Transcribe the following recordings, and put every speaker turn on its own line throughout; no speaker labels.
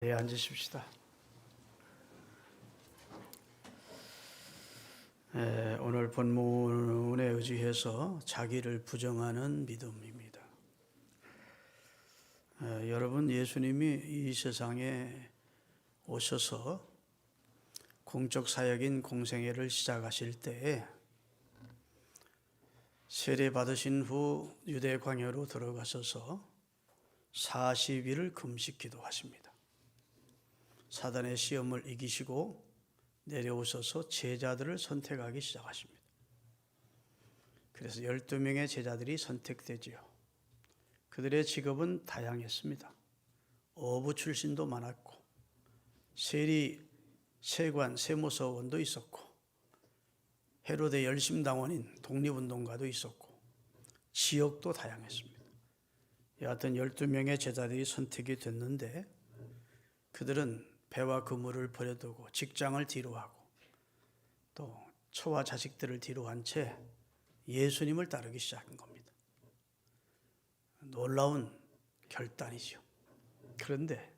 네, 앉으십시다. 오늘 본문에 의지해서 자기를 부정하는 믿음입니다. 여러분, 예수님이 이 세상에 오셔서 공적 사역인 공생애를 시작하실 때에 세례 받으신 후 유대 광야로 들어가셔서 40일을 금식 기도하십니다. 사단의 시험을 이기시고 내려오셔서 제자들을 선택하기 시작하십니다. 그래서 12명의 제자들이 선택되지요. 그들의 직업은 다양했습니다. 어부 출신도 많았고 세리, 세관, 세무서원도 있었고 헤로데 열심당원인 독립운동가도 있었고 지역도 다양했습니다. 여하튼 12명의 제자들이 선택이 됐는데 그들은 배와 그물을 버려두고 직장을 뒤로하고 또 처와 자식들을 뒤로한 채 예수님을 따르기 시작한 겁니다. 놀라운 결단이죠. 그런데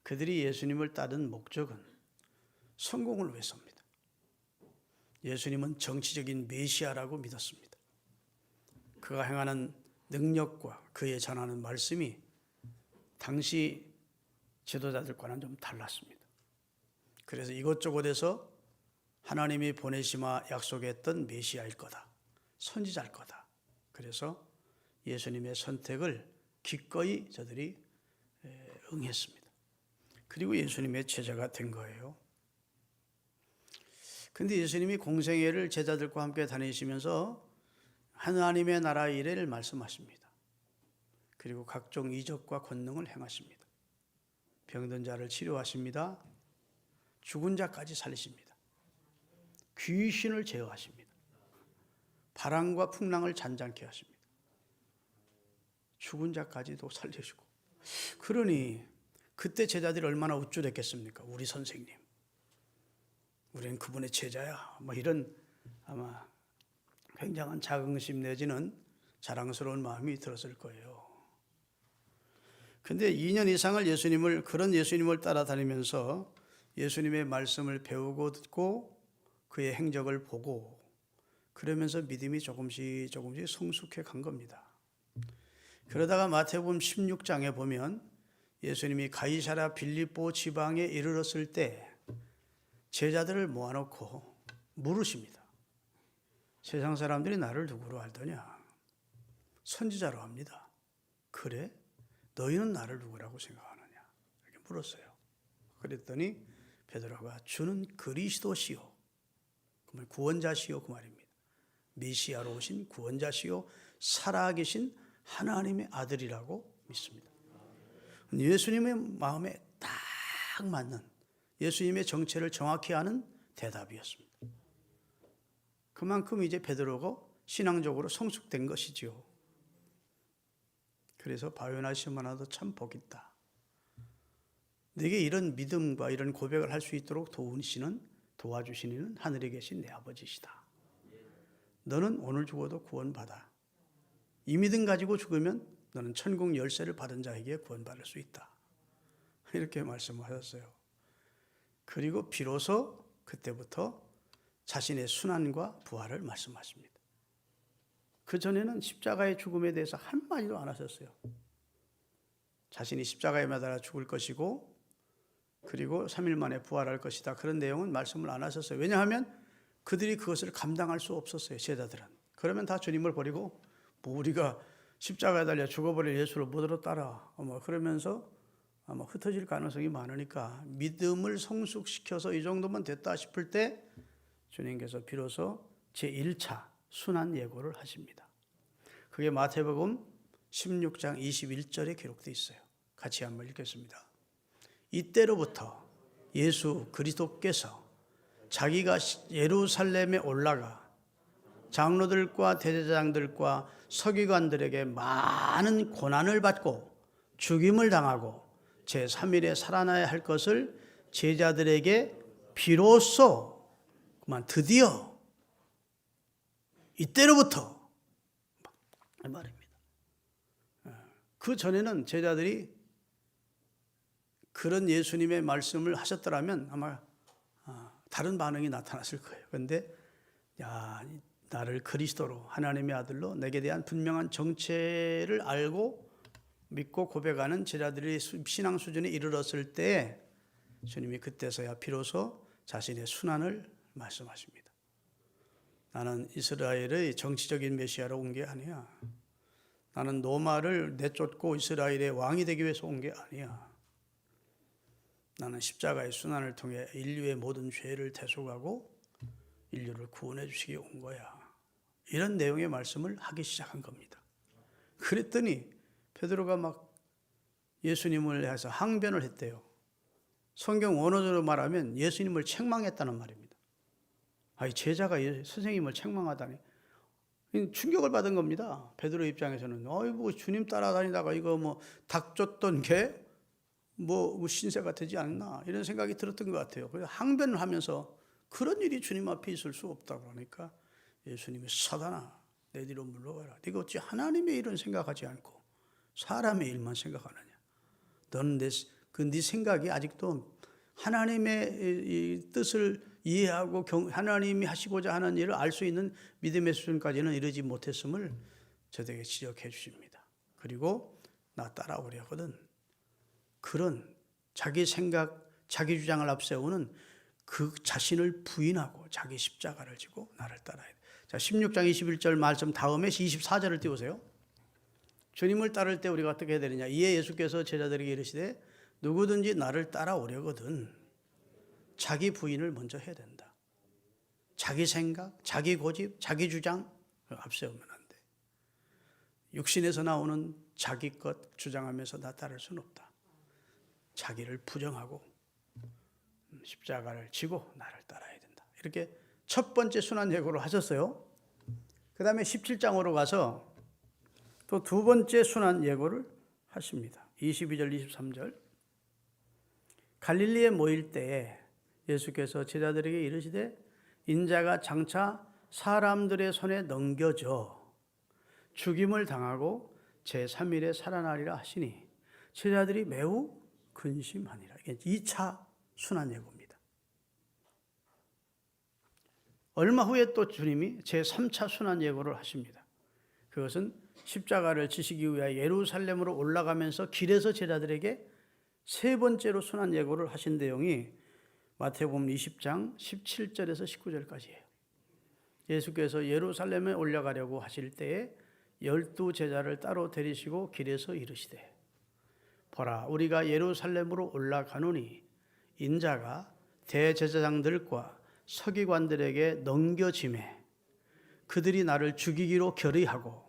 그들이 예수님을 따른 목적은 성공을 위해서입니다. 예수님은 정치적인 메시아라고 믿었습니다. 그가 행하는 능력과 그의 전하는 말씀이 당시 지도자들과는 좀 달랐습니다. 그래서 이곳저곳에서 하나님이 보내시마 약속했던 메시아일 거다, 선지자일 거다. 그래서 예수님의 선택을 기꺼이 저들이 응했습니다. 그리고 예수님의 제자가 된 거예요. 근데 예수님이 공생애를 제자들과 함께 다니시면서 하나님의 나라 일을 말씀하십니다. 그리고 각종 이적과 권능을 행하십니다. 병든 자를 치료하십니다. 죽은 자까지 살리십니다. 귀신을 제어하십니다. 바람과 풍랑을 잔잔케 하십니다. 죽은 자까지도 살리시고. 그러니 그때 제자들이 얼마나 우쭐했겠습니까? 우리 선생님, 우리는 그분의 제자야. 이런 아마 굉장한 자긍심 내지는 자랑스러운 마음이 들었을 거예요. 근데 2년 이상을 그런 예수님을 따라다니면서 예수님의 말씀을 배우고 듣고 그의 행적을 보고 그러면서 믿음이 조금씩 성숙해 간 겁니다. 그러다가 마태복음 16장에 보면 예수님이 가이사랴 빌립보 지방에 이르렀을 때 제자들을 모아놓고 물으십니다. 세상 사람들이 나를 누구로 알더냐? 선지자로 합니다. 그래? 너희는 나를 누구라고 생각하느냐? 이렇게 물었어요. 그랬더니 베드로가 주는 그리스도시요, 구원자시요 그 말입니다. 메시아로 오신 구원자시요 살아계신 하나님의 아들이라고 믿습니다. 예수님의 마음에 딱 맞는, 예수님의 정체를 정확히 아는 대답이었습니다. 그만큼 이제 베드로가 신앙적으로 성숙된 것이지요. 그래서 바요나 시몬아도 참 복있다. 내게 이런 믿음과 이런 고백을 할 수 있도록 도와주시는 하늘에 계신 내 아버지시다. 너는 오늘 죽어도 구원받아. 이 믿음 가지고 죽으면 너는 천국 열쇠를 받은 자에게 구원받을 수 있다. 이렇게 말씀하셨어요. 그리고 비로소 그때부터 자신의 순환과 부활을 말씀하십니다. 그전에는 십자가의 죽음에 대해서 한마디도 안 하셨어요. 자신이 십자가에 매달아 죽을 것이고 그리고 3일 만에 부활할 것이다. 그런 내용은 말씀을 안 하셨어요. 왜냐하면 그들이 그것을 감당할 수 없었어요. 제자들은. 그러면 다 주님을 버리고 우리가 십자가에 달려 죽어버릴 예수를 뭐더러 따라 그러면서 아마 흩어질 가능성이 많으니까 믿음을 성숙시켜서 이 정도면 됐다 싶을 때 주님께서 비로소 제1차 순환 예고를 하십니다. 그게 마태복음 16장 21절에 기록되어 있어요. 같이 한번 읽겠습니다. 이때로부터 예수 그리스도께서 자기가 예루살렘에 올라가 장로들과 대제사장들과 서기관들에게 많은 고난을 받고 죽임을 당하고 제3일에 살아나야 할 것을 제자들에게 비로소 드디어 이때로부터 말입니다. 그 전에는 제자들이 그런 예수님의 말씀을 하셨더라면 아마 다른 반응이 나타났을 거예요. 그런데 나를 그리스도로 하나님의 아들로 내게 대한 분명한 정체를 알고 믿고 고백하는 제자들이 신앙 수준에 이르렀을 때 주님이 그때서야 비로소 자신의 순환을 말씀하십니다. 나는 이스라엘의 정치적인 메시아로 온 게 아니야. 나는 로마를 내쫓고 이스라엘의 왕이 되기 위해서 온 게 아니야. 나는 십자가의 순환을 통해 인류의 모든 죄를 대속하고 인류를 구원해 주시기 온 거야. 이런 내용의 말씀을 하기 시작한 겁니다. 그랬더니 베드로가 막 예수님을 해서 항변을 했대요. 성경 원어적으로 말하면 예수님을 책망했다는 말입니다. 제자가 선생님을 책망하다니 충격을 받은 겁니다. 베드로 입장에서는 주님 따라다니다가 이거 뭐 닭 쫓던 개 뭐 신세가 되지 않나 이런 생각이 들었던 것 같아요. 그래서 항변을 하면서 그런 일이 주님 앞에 있을 수 없다고 하니까 예수님이 사단아 내 뒤로 물러가라. 네가 어찌 하나님의 일은 생각하지 않고 사람의 일만 생각하느냐. 너는 네 생각이 아직도 하나님의 뜻을 이해하고 하나님이 하시고자 하는 일을 알 수 있는 믿음의 수준까지는 이르지 못했음을 저에게 지적해 주십니다. 그리고 나 따라오려거든. 그런 자기 생각, 자기 주장을 앞세우는 그 자신을 부인하고 자기 십자가를 지고 나를 따라야 돼. 자, 16장 21절 말씀 다음에 24절을 띄우세요. 주님을 따를 때 우리가 어떻게 해야 되느냐. 이에 예수께서 제자들에게 이르시되 누구든지 나를 따라오려거든 자기 부인을 먼저 해야 된다. 자기 생각, 자기 고집, 자기 주장 앞세우면 안 돼. 육신에서 나오는 자기 것 주장하면서 나 따를 수는 없다. 자기를 부정하고 십자가를 지고 나를 따라야 된다. 이렇게 첫 번째 순환 예고를 하셨어요. 그 다음에 17장으로 가서 또 두 번째 순환 예고를 하십니다. 22절 23절 갈릴리에 모일 때에 예수께서 제자들에게 이르시되 인자가 장차 사람들의 손에 넘겨져 죽임을 당하고 제3일에 살아나리라 하시니 제자들이 매우 근심하니라. 이게 2차 순환 예고입니다. 얼마 후에 또 주님이 제3차 순환 예고를 하십니다. 그것은 십자가를 지시기 위해 예루살렘으로 올라가면서 길에서 제자들에게 세 번째로 순환 예고를 하신 내용이 마태복음 20장 17절에서 19절까지예요. 예수께서 예루살렘에 올라가려고 하실 때에 12 제자를 따로 데리시고 길에서 이르시되 보라 우리가 예루살렘으로 올라가노니 인자가 대제사장들과 서기관들에게 넘겨지매 그들이 나를 죽이기로 결의하고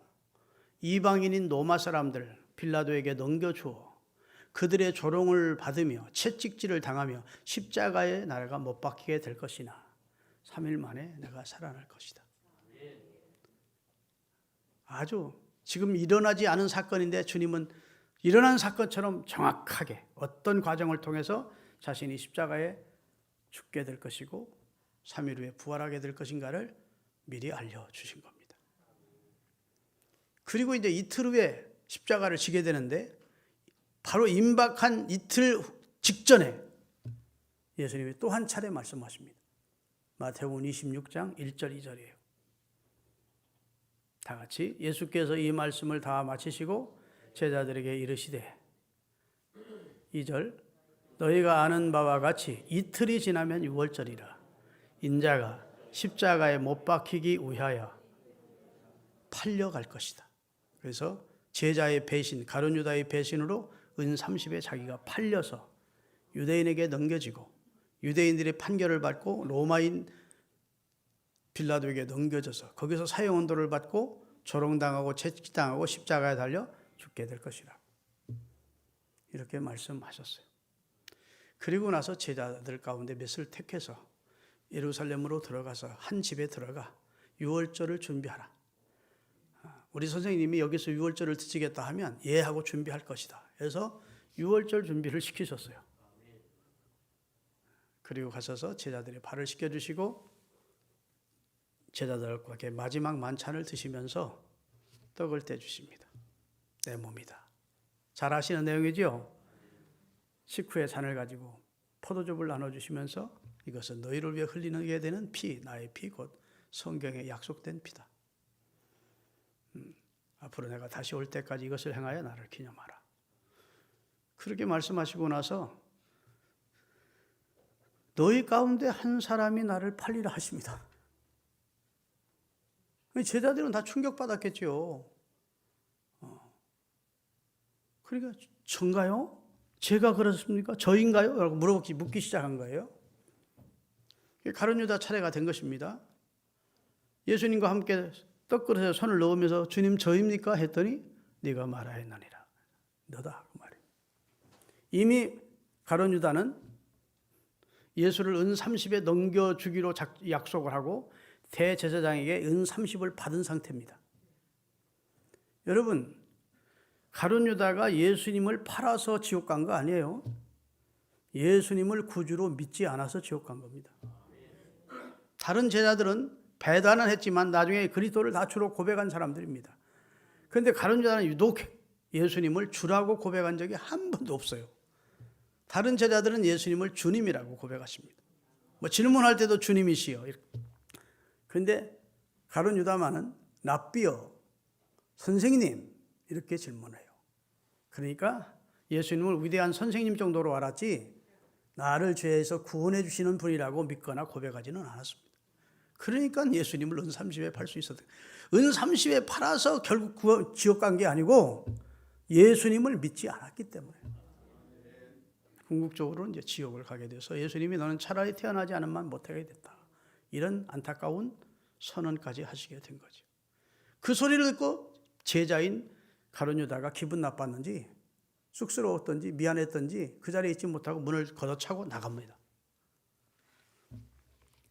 이방인인 로마 사람들 빌라도에게 넘겨주어 그들의 조롱을 받으며 채찍질을 당하며 십자가에 나라가 못 박히게 될 것이나 3일 만에 내가 살아날 것이다. 아주 지금 일어나지 않은 사건인데 주님은 일어난 사건처럼 정확하게 어떤 과정을 통해서 자신이 십자가에 죽게 될 것이고 3일 후에 부활하게 될 것인가를 미리 알려주신 겁니다. 그리고 이제 이틀 후에 십자가를 지게 되는데 바로 임박한 이틀 직전에 예수님이 또 한 차례 말씀하십니다. 마태복음 26장 1절 2절이에요. 다 같이 예수께서 이 말씀을 다 마치시고 제자들에게 이르시되 2절 너희가 아는 바와 같이 이틀이 지나면 유월절이라 인자가 십자가에 못 박히기 위하여 팔려갈 것이다. 그래서 제자의 배신, 가룟 유다의 배신으로 은 30에 자기가 팔려서 유대인에게 넘겨지고 유대인들의 판결을 받고 로마인 빌라도에게 넘겨져서 거기서 사형언도를 받고 조롱당하고 채찍당하고 십자가에 달려 죽게 될 것이라. 이렇게 말씀하셨어요. 그리고 나서 제자들 가운데 몇을 택해서 예루살렘으로 들어가서 한 집에 들어가 유월절을 준비하라. 우리 선생님이 여기서 유월절을 드시겠다 하면 예 하고 준비할 것이다. 그래서 유월절 준비를 시키셨어요. 그리고 가셔서 제자들의 발을 씻겨주시고 제자들과 이렇게 마지막 만찬을 드시면서 떡을 떼주십니다. 내 몸이다. 잘 아시는 내용이죠? 식후에 잔을 가지고 포도즙을 나눠주시면서 이것은 너희를 위해 흘리게 되는 피, 나의 피, 곧 성경에 약속된 피다. 앞으로 내가 다시 올 때까지 이것을 행하여 나를 기념하라. 그렇게 말씀하시고 나서 너희 가운데 한 사람이 나를 팔리라 하십니다. 제자들은 다 충격받았겠죠. 그러니까 전가요? 제가 그렇습니까? 저인가요? 라고 묻기 시작한 거예요. 가룟 유다 차례가 된 것입니다. 예수님과 함께 떡그릇에 손을 넣으면서 주님 저입니까? 했더니 네가 말하였느니라. 너다 그 말이에요. 이미 가룟 유다는 예수를 은 30에 넘겨주기로 약속을 하고 대제사장에게 은 30을 받은 상태입니다. 여러분, 가룟 유다가 예수님을 팔아서 지옥 간 거 아니에요. 예수님을 구주로 믿지 않아서 지옥 간 겁니다. 다른 제자들은 배단은 했지만 나중에 그리스도를 다 주로 고백한 사람들입니다. 그런데 가룟 유다는 유독 예수님을 주라고 고백한 적이 한 번도 없어요. 다른 제자들은 예수님을 주님이라고 고백하십니다. 뭐 질문할 때도 주님이시여. 그런데 가룟 유다만은 랍비여, 선생님 이렇게 질문해요. 그러니까 예수님을 위대한 선생님 정도로 알았지 나를 죄에서 구원해 주시는 분이라고 믿거나 고백하지는 않았습니다. 그러니까 예수님을 은 30에 팔 수 있었던 거예요. 은 30에 팔아서 결국 지옥 간 게 아니고 예수님을 믿지 않았기 때문에 궁극적으로 이제 지옥을 가게 돼서 예수님이 너는 차라리 태어나지 않으면 못하게 됐다. 이런 안타까운 선언까지 하시게 된 거죠. 그 소리를 듣고 제자인 가룟 유다가 기분 나빴는지 쑥스러웠던지 미안했던지 그 자리에 있지 못하고 문을 걷어차고 나갑니다.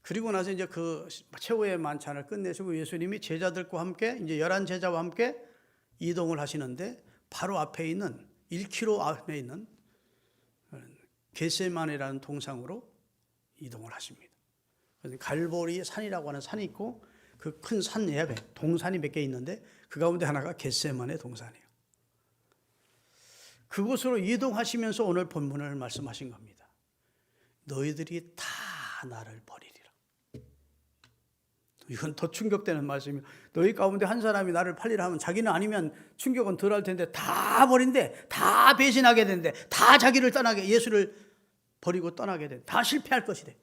그리고 나서 이제 그 최후의 만찬을 끝내시고 예수님이 제자들과 함께 이제 11제자와 함께 이동을 하시는데 바로 앞에 있는 1km 앞에 있는 겟세마네라는 동상으로 이동을 하십니다. 갈보리 산이라고 하는 산이 있고 그 큰 산 옆에 동산이 몇 개 있는데 그 가운데 하나가 겟세마네 동산이에요. 그곳으로 이동하시면서 오늘 본문을 말씀하신 겁니다. 너희들이 다 나를 버리리라. 이건 더 충격되는 말씀이에요. 너희 가운데 한 사람이 나를 팔리라 하면 자기는 아니면 충격은 덜 할 텐데 다 버린대, 다 배신하게 된대, 다 자기를 떠나게 예수를 버리고 떠나게 돼, 다 실패할 것이래.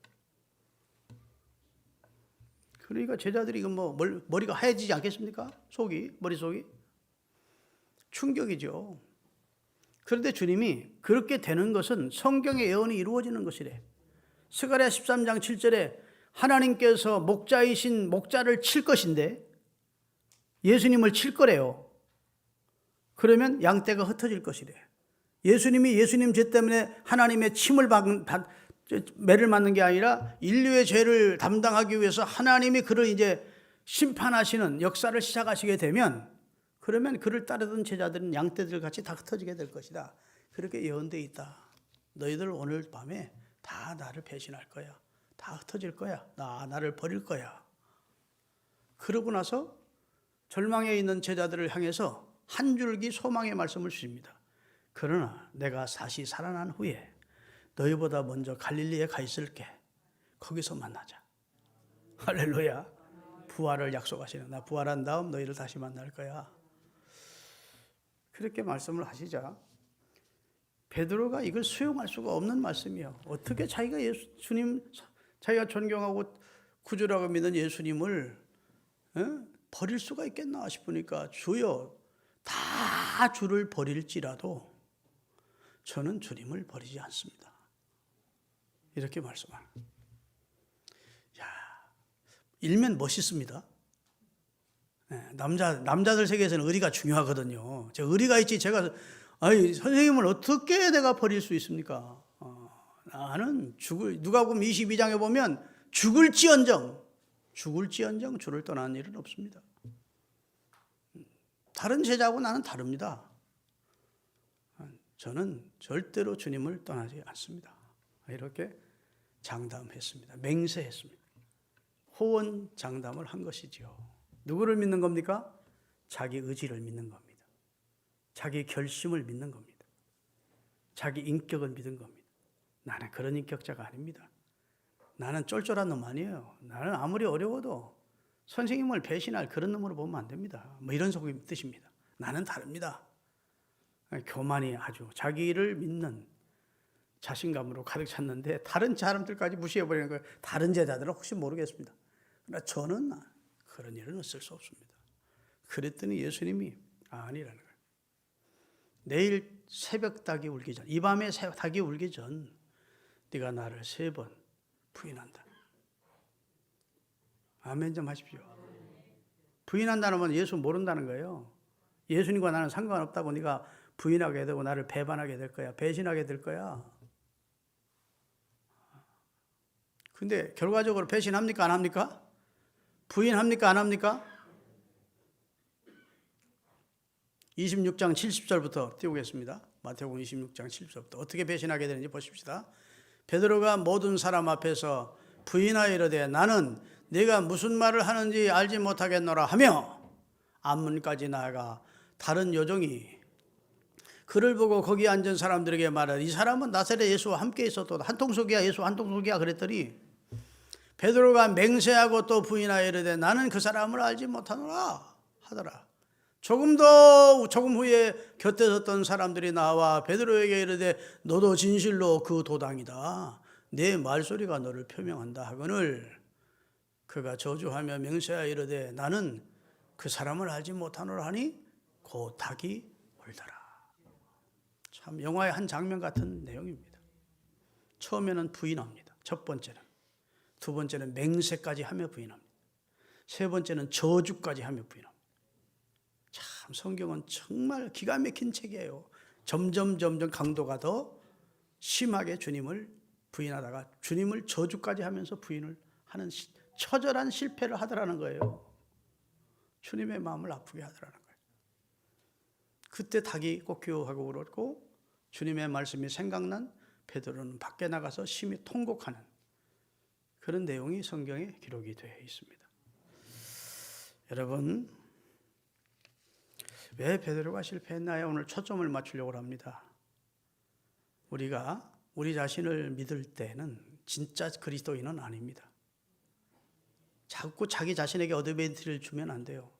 그러니까 제자들이 이건 뭐 머리가 하얘지지 않겠습니까? 머릿속이 충격이죠. 그런데 주님이 그렇게 되는 것은 성경의 예언이 이루어지는 것이래. 스가랴 13장 7절에 하나님께서 목자를 칠 것인데 예수님을 칠 거래요. 그러면 양떼가 흩어질 것이래. 예수님이 예수님 죄 때문에 하나님의 매를 맞는 게 아니라 인류의 죄를 담당하기 위해서 하나님이 그를 이제 심판하시는 역사를 시작하시게 되면 그러면 그를 따르던 제자들은 양떼들 같이 다 흩어지게 될 것이다. 그렇게 예언되어 있다. 너희들 오늘 밤에 다 나를 배신할 거야. 다 흩어질 거야. 나를 버릴 거야. 그러고 나서 절망에 있는 제자들을 향해서 한 줄기 소망의 말씀을 주십니다. 그러나 내가 다시 살아난 후에 너희보다 먼저 갈릴리에 가 있을게. 거기서 만나자. 할렐루야. 부활을 약속하시는 나 부활한 다음 너희를 다시 만날 거야. 그렇게 말씀을 하시자 베드로가 이걸 수용할 수가 없는 말씀이에요. 어떻게 자기가 존경하고 구주라고 믿는 예수님을 버릴 수가 있겠나 싶으니까 주여 다 주를 버릴지라도 저는 주님을 버리지 않습니다. 이렇게 말씀하는. 야, 일면 멋있습니다. 남자들 세계에서는 의리가 중요하거든요. 의리가 있지 선생님을 어떻게 내가 버릴 수 있습니까? 나는 누가복음 22장에 보면 죽을지언정 주를 떠나는 일은 없습니다. 다른 제자하고 나는 다릅니다. 저는 절대로 주님을 떠나지 않습니다. 이렇게 장담했습니다. 맹세했습니다. 호언 장담을 한 것이지요. 누구를 믿는 겁니까? 자기 의지를 믿는 겁니다. 자기 결심을 믿는 겁니다. 자기 인격을 믿은 겁니다. 나는 그런 인격자가 아닙니다. 나는 쫄쫄한 놈 아니에요. 나는 아무리 어려워도 선생님을 배신할 그런 놈으로 보면 안 됩니다. 뭐 이런 속의 뜻입니다. 나는 다릅니다. 교만이 아주 자기를 믿는 자신감으로 가득 찼는데 다른 사람들까지 무시해버리는 거예요. 다른 제자들은 혹시 모르겠습니다. 그러나 저는 그런 일은 있을 수 없습니다. 그랬더니 예수님이 아니라는 거예요. 내일 새벽 닭이 울기 전, 이 밤에 닭이 울기 전 네가 나를 3번 부인한다. 아멘 좀 하십시오. 부인한다는 건 예수 모른다는 거예요. 예수님과 나는 상관없다고 네가 부인하게 되고 나를 배반하게 될 거야. 배신하게 될 거야. 근데 결과적으로 배신합니까? 안 합니까? 부인합니까? 안 합니까? 26장 70절부터 띄우겠습니다. 마태복음 26장 70절부터 어떻게 배신하게 되는지 보십시다. 베드로가 모든 사람 앞에서 부인하여 이르되 나는 네가 무슨 말을 하는지 알지 못하겠노라 하며 앞문까지 나아가 다른 요종이 그를 보고 거기 앉은 사람들에게 말하되 이 사람은 나사렛 예수와 함께 있었도 한통속이야 예수 한통속이야 그랬더니 베드로가 맹세하고 또 부인하여 이르되 나는 그 사람을 알지 못하노라 하더라. 조금 후에 곁에 섰던 사람들이 나와 베드로에게 이르되 너도 진실로 그 도당이다. 내 말소리가 너를 표명한다 하거늘 그가 저주하며 맹세하여 이르되 나는 그 사람을 알지 못하노라 하니 곧 닭이 울더라. 참 영화의 한 장면 같은 내용입니다. 처음에는 부인합니다. 첫 번째는. 두 번째는 맹세까지 하며 부인합니다. 세 번째는 저주까지 하며 부인합니다. 참 성경은 정말 기가 막힌 책이에요. 점점 강도가 더 심하게 주님을 부인하다가 주님을 저주까지 하면서 부인을 하는 처절한 실패를 하더라는 거예요. 주님의 마음을 아프게 하더라는 거예요. 그때 닭이 꼬끼하고 울었고 주님의 말씀이 생각난 베드로는 밖에 나가서 심히 통곡하는 그런 내용이 성경에 기록이 되어 있습니다. 여러분 왜 베드로가 실패했나요? 오늘 초점을 맞추려고 합니다. 우리가 우리 자신을 믿을 때는 진짜 그리스도인은 아닙니다. 자꾸 자기 자신에게 어드밴티지를 주면 안 돼요.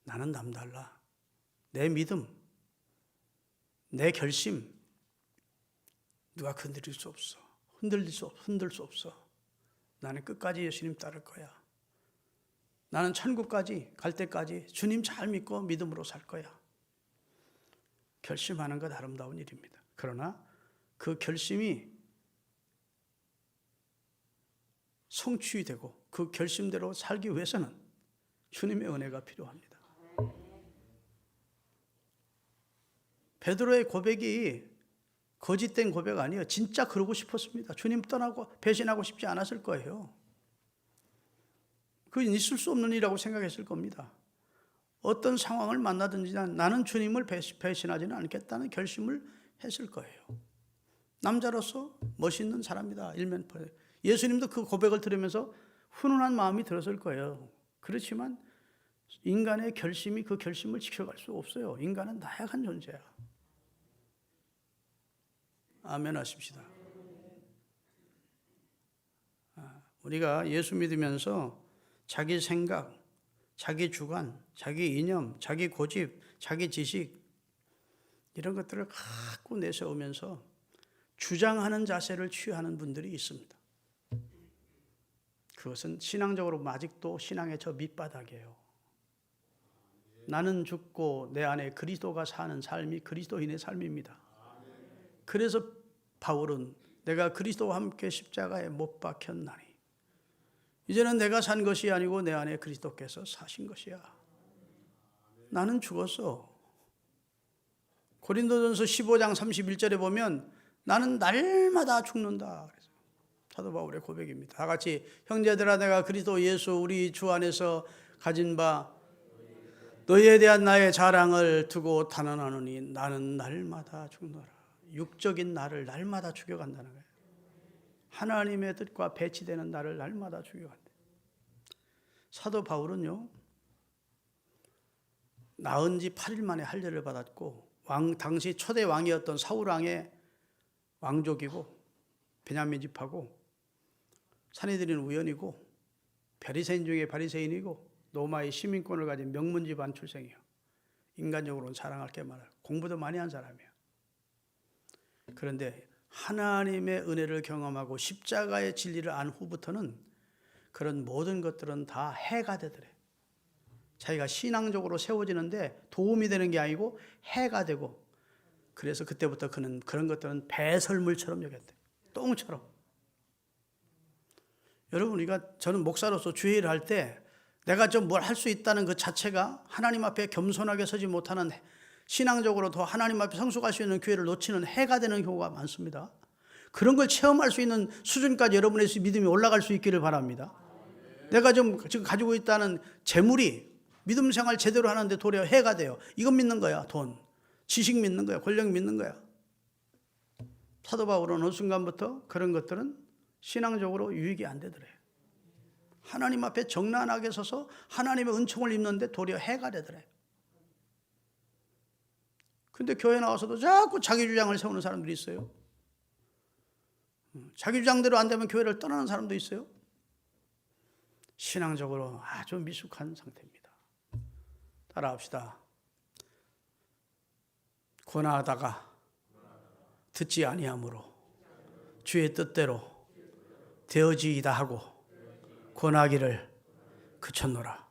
나는 남달라. 내 믿음, 내 결심 누가 건드릴 수 없어. 흔들 수 없어. 나는 끝까지 예수님 따를 거야. 나는 천국까지 갈 때까지 주님 잘 믿고 믿음으로 살 거야. 결심하는 것 아름다운 일입니다. 그러나 그 결심이 성취되고 그 결심대로 살기 위해서는 주님의 은혜가 필요합니다. 베드로의 고백이 거짓된 고백 아니에요. 진짜 그러고 싶었습니다. 주님 떠나고 배신하고 싶지 않았을 거예요. 그건 있을 수 없는 일이라고 생각했을 겁니다. 어떤 상황을 만나든지 나는 주님을 배신하지는 않겠다는 결심을 했을 거예요. 남자로서 멋있는 사람이다. 일면포. 예수님도 그 고백을 들으면서 훈훈한 마음이 들었을 거예요. 그렇지만 인간의 결심이 그 결심을 지켜갈 수 없어요. 인간은 나약한 존재야. 아멘 하십시다. 우리가 예수 믿으면서 자기 생각, 자기 주관, 자기 이념, 자기 고집, 자기 지식 이런 것들을 갖고 내세우면서 주장하는 자세를 취하는 분들이 있습니다. 그것은 신앙적으로 아직도 신앙의 저 밑바닥이에요. 나는 죽고 내 안에 그리스도가 사는 삶이 그리스도인의 삶입니다. 그래서 바울은 내가 그리스도와 함께 십자가에 못 박혔나니 이제는 내가 산 것이 아니고 내 안에 그리스도께서 사신 것이야. 나는 죽었어. 고린도전서 15장 31절에 보면 나는 날마다 죽는다. 사도 바울의 고백입니다. 다 같이 형제들아 내가 그리스도 예수 우리 주 안에서 가진 바 너희에 대한 나의 자랑을 두고 단언하노니 나는 날마다 죽노라. 육적인 나를 날마다 죽여간다는 거예요. 하나님의 뜻과 배치되는 나를 날마다 죽여간다. 사도 바울은요, 낳은 지 8일 만에 할례를 받았고 당시 초대 왕이었던 사울 왕의 왕족이고 베냐민 집하고 산헤드린 우연이고 바리새인 중에 바리새인이고 로마의 시민권을 가진 명문 집안 출생이에요. 인간적으로는 자랑할 게 많아요. 공부도 많이 한 사람이에요. 그런데 하나님의 은혜를 경험하고 십자가의 진리를 안 후부터는 그런 모든 것들은 다 해가 되더래. 자기가 신앙적으로 세워지는데 도움이 되는 게 아니고 해가 되고, 그래서 그때부터 그는 그런 것들은 배설물처럼 여겼대. 똥처럼. 여러분, 저는 목사로서 주의를 할 때 내가 좀 뭘 할 수 있다는 그 자체가 하나님 앞에 겸손하게 서지 못하는, 신앙적으로 더 하나님 앞에 성숙할 수 있는 기회를 놓치는 해가 되는 경우가 많습니다. 그런 걸 체험할 수 있는 수준까지 여러분의 믿음이 올라갈 수 있기를 바랍니다. 내가 지금 가지고 있다는 재물이 믿음 생활 제대로 하는데 도리어 해가 돼요. 이건 믿는 거야. 돈, 지식 믿는 거야. 권력 믿는 거야. 사도 바울은 어느 순간부터 그런 것들은 신앙적으로 유익이 안 되더래. 하나님 앞에 정난하게 서서 하나님의 은총을 입는데 도리어 해가 되더래. 근데 교회 나와서도 자꾸 자기 주장을 세우는 사람들이 있어요. 자기 주장대로 안 되면 교회를 떠나는 사람도 있어요. 신앙적으로 아주 미숙한 상태입니다. 따라합시다. 권하다가 듣지 아니함으로 주의 뜻대로 되어지이다 하고 권하기를 그쳤노라.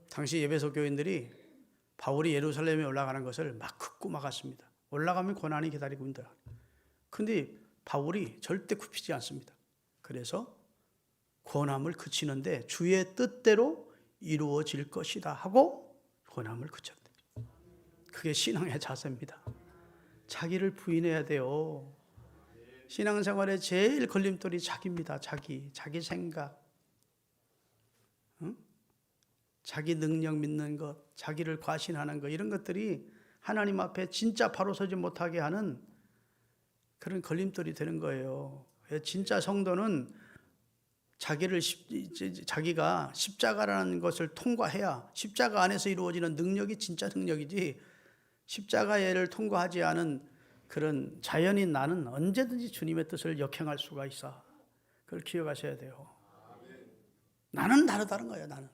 당시 에베소 교인들이 바울이 예루살렘에 올라가는 것을 막 긋고 막았습니다. 올라가면 고난이 기다리고 있다. 근데 바울이 절대 굽히지 않습니다. 그래서 권함을 그치는데 주의 뜻대로 이루어질 것이다 하고 권함을 그쳤대. 그게 신앙의 자세입니다. 자기를 부인해야 돼요. 신앙생활의 제일 걸림돌이 자기입니다. 자기 생각, 자기 능력 믿는 것, 자기를 과신하는 것, 이런 것들이 하나님 앞에 진짜 바로 서지 못하게 하는 그런 걸림돌이 되는 거예요. 진짜 성도는 자기가 십자가라는 것을 통과해야, 십자가 안에서 이루어지는 능력이 진짜 능력이지, 십자가를 통과하지 않은 그런 자연인 나는 언제든지 주님의 뜻을 역행할 수가 있어. 그걸 기억하셔야 돼요. 나는 다르다는 거예요. 나는.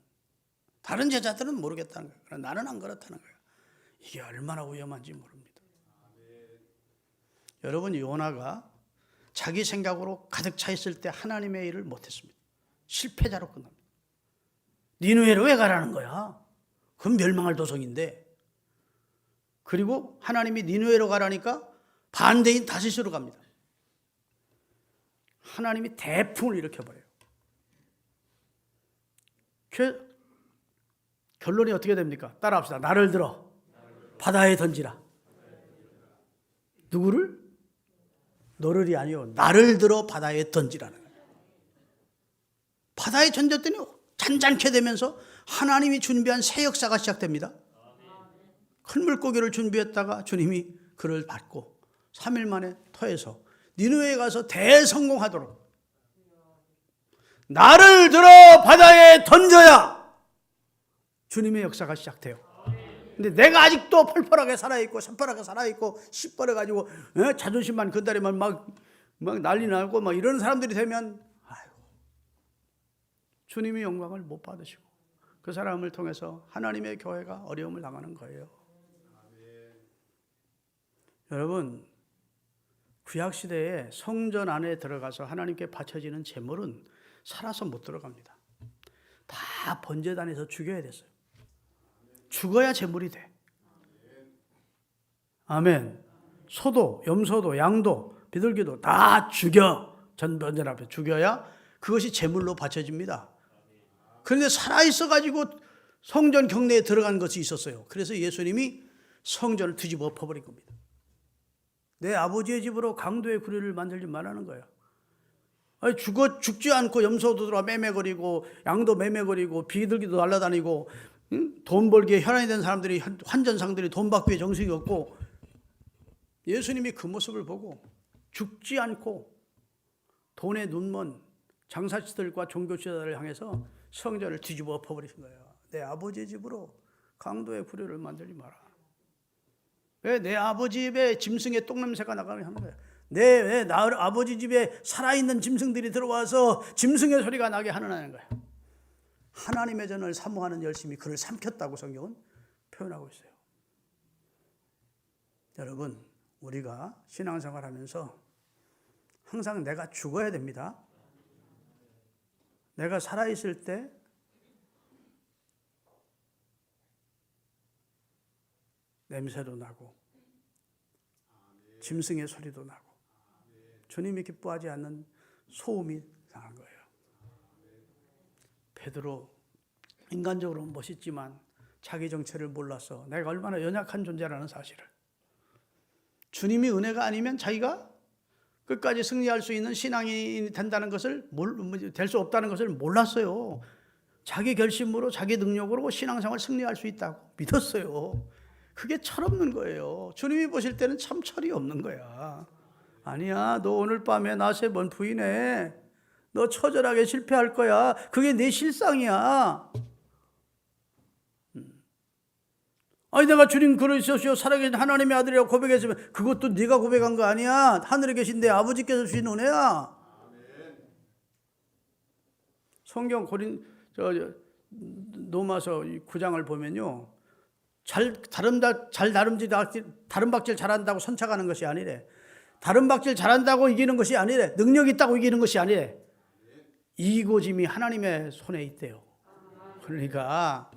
다른 제자들은 모르겠다는 거예요. 그러나 나는 안 그렇다는 거예요. 이게 얼마나 위험한지 모릅니다. 여러분, 요나가 자기 생각으로 가득 차 있을 때 하나님의 일을 못했습니다. 실패자로 끝납니다. 니느웨로 왜 가라는 거야? 그건 멸망할 도성인데. 그리고 하나님이 니느웨로 가라니까 반대인 다시스로 갑니다. 하나님이 대풍을 일으켜버려요. 결론이 어떻게 됩니까? 따라합시다. 나를 들어 바다에 던지라. 누구를? 너를이 아니요, 나를 들어 바다에 던지라는 거예요. 바다에 던졌더니 잔잔케 되면서 하나님이 준비한 새 역사가 시작됩니다. 큰 물고기를 준비했다가 주님이 그를 받고 3일 만에 터에서 니느웨에 가서 대성공하도록 나를 들어 바다에 던져야 주님의 역사가 시작돼요. 근데 내가 아직도 펄펄하게 살아있고 새파랗게 살아있고 씨뻘어가지고 자존심만 건드리면 막 난리 나고 막 이런 사람들이 되면 주님이 영광을 못 받으시고 그 사람을 통해서 하나님의 교회가 어려움을 당하는 거예요. 여러분, 구약시대에 성전 안에 들어가서 하나님께 바쳐지는 제물은 살아서 못 들어갑니다. 다 번제단에서 죽여야 됐어요. 죽어야 제물이 돼. 아멘. 소도, 염소도, 양도, 비둘기도 다 죽여. 전번제 앞에 죽여야 그것이 제물로 바쳐집니다. 그런데 살아있어가지고 성전 경내에 들어간 것이 있었어요. 그래서 예수님이 성전을 뒤집어 엎어버린 겁니다. 내 아버지의 집으로 강도의 구리를 만들지 말라는 거예요. 아니, 죽지 않고 염소도 들어와 매매거리고 양도 매매거리고 비둘기도 날아다니고 돈 벌기에 혈안이 된 사람들이, 환전상들이 돈 받기 위해 정신이 없고, 예수님이 그 모습을 보고 죽지 않고 돈에 눈먼 장사치들과 종교지도자를 향해서 성전을 뒤집어 엎어버리신 거예요. 내 아버지의 집으로 강도의 구려를 만들지 마라. 왜 내 아버지 집에 짐승의 똥냄새가 나가게 하는 거야? 왜 아버지 집에 살아있는 짐승들이 들어와서 짐승의 소리가 나게 하느냐는 거야. 하나님의 전을 사모하는 열심이 그를 삼켰다고 성경은 표현하고 있어요. 여러분, 우리가 신앙생활하면서 항상 내가 죽어야 됩니다. 내가 살아있을 때 냄새도 나고 짐승의 소리도 나고 주님이 기뻐하지 않는 소음이 상한 거예요. 베드로 인간적으로는 멋있지만 자기 정체를 몰라서 내가 얼마나 연약한 존재라는 사실을, 주님이 은혜가 아니면 자기가 끝까지 승리할 수 있는 신앙이 된다는 것을 될 수 없다는 것을 몰랐어요. 자기 결심으로 자기 능력으로 신앙생활 승리할 수 있다고 믿었어요. 그게 철없는 거예요. 주님이 보실 때는 참 철이 없는 거야. 아니야, 너 오늘 밤에 나 3번 부인해. 너 처절하게 실패할 거야. 그게 내 실상이야. 아니, 내가 주님 그러셨시오, 살아계신 하나님의 아들이라고 고백했으면 그것도 네가 고백한 거 아니야. 하늘에 계신 내 아버지께서 주신 은혜야. 성경 로마서 9장을 보면요, 다른 박질 잘한다고 선착하는 것이 아니래. 다른 박질 잘한다고 이기는 것이 아니래. 능력 있다고 이기는 것이 아니래. 이기고짐이 하나님의 손에 있대요. 그러니까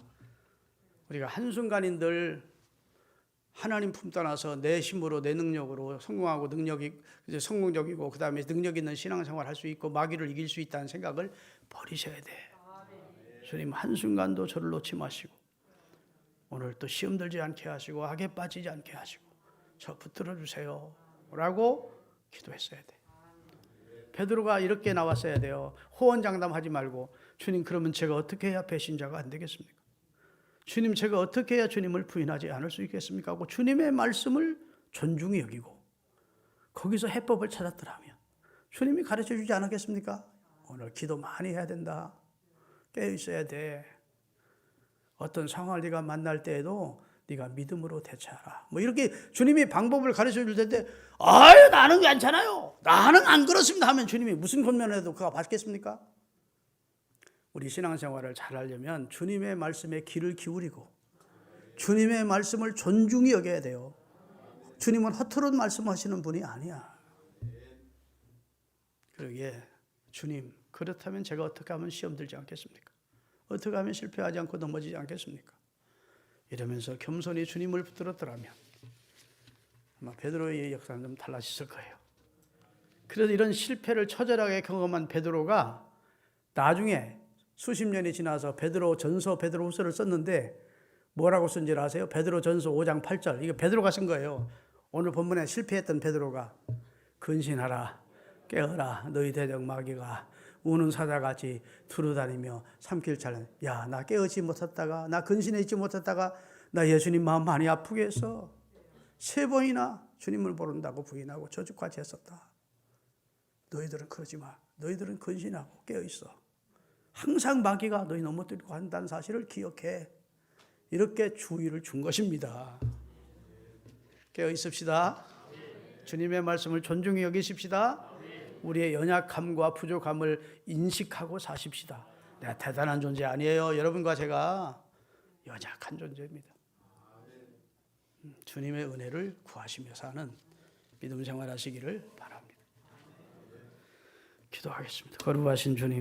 우리가 한순간인들 하나님 품 떠나서 내 힘으로 내 능력으로 성공하고 성공적이고 그 다음에 능력 있는 신앙생활 할 수 있고 마귀를 이길 수 있다는 생각을 버리셔야 돼. 주님 한순간도 저를 놓지 마시고 오늘 또 시험 들지 않게 하시고 악에 빠지지 않게 하시고 저 붙들어 주세요 라고 기도했어야 돼. 베드로가 이렇게 나왔어야 돼요. 호언장담하지 말고, 주님 그러면 제가 어떻게 해야 배신자가 안 되겠습니까? 주님 제가 어떻게 해야 주님을 부인하지 않을 수 있겠습니까? 하고 주님의 말씀을 존중히 여기고 거기서 해법을 찾았더라면 주님이 가르쳐 주지 않았겠습니까? 오늘 기도 많이 해야 된다. 깨어 있어야 돼. 어떤 상황을 네가 만날 때에도 네가 믿음으로 대처하라. 뭐 이렇게 주님이 방법을 가르쳐 줄 텐데, 아유 나는 괜찮아요, 나는 안 그렇습니다 하면 주님이 무슨 권면해도 그가 받겠습니까? 우리 신앙생활을 잘하려면 주님의 말씀에 귀를 기울이고 주님의 말씀을 존중히 여겨야 돼요. 주님은 허투루 말씀하시는 분이 아니야. 그러기에 주님, 그렇다면 제가 어떻게 하면 시험 들지 않겠습니까? 어떻게 하면 실패하지 않고 넘어지지 않겠습니까? 이러면서 겸손히 주님을 붙들었더라면 아마 베드로의 역사는 좀 달라졌을 거예요. 그래서 이런 실패를 처절하게 경험한 베드로가 나중에 수십 년이 지나서 베드로전서, 베드로후서를 썼는데 뭐라고 쓴 줄 아세요? 베드로전서 5장 8절. 이거 베드로가 쓴 거예요. 오늘 본문에 실패했던 베드로가 근신하라, 깨어라, 너희 대적 마귀가 우는 사자같이 두루다니며 삼킬 자는, 야, 나 깨어있지 못했다가, 나 근신해 있지 못했다가 나 예수님 마음 많이 아프게 했어. 3번이나 주님을 모른다고 부인하고 저주까지 했었다. 너희들은 그러지 마. 너희들은 근신하고 깨어있어. 항상 마귀가 너희 넘어뜨리고 한다는 사실을 기억해. 이렇게 주의를 준 것입니다. 깨어 있읍시다. 주님의 말씀을 존중히 여기십시다. 우리의 연약함과 부족함을 인식하고 사십시다. 내가 대단한 존재 아니에요. 여러분과 제가 연약한 존재입니다. 주님의 은혜를 구하시며 사는 믿음 생활하시기를 바랍니다. 기도하겠습니다. 거룩하신 주님,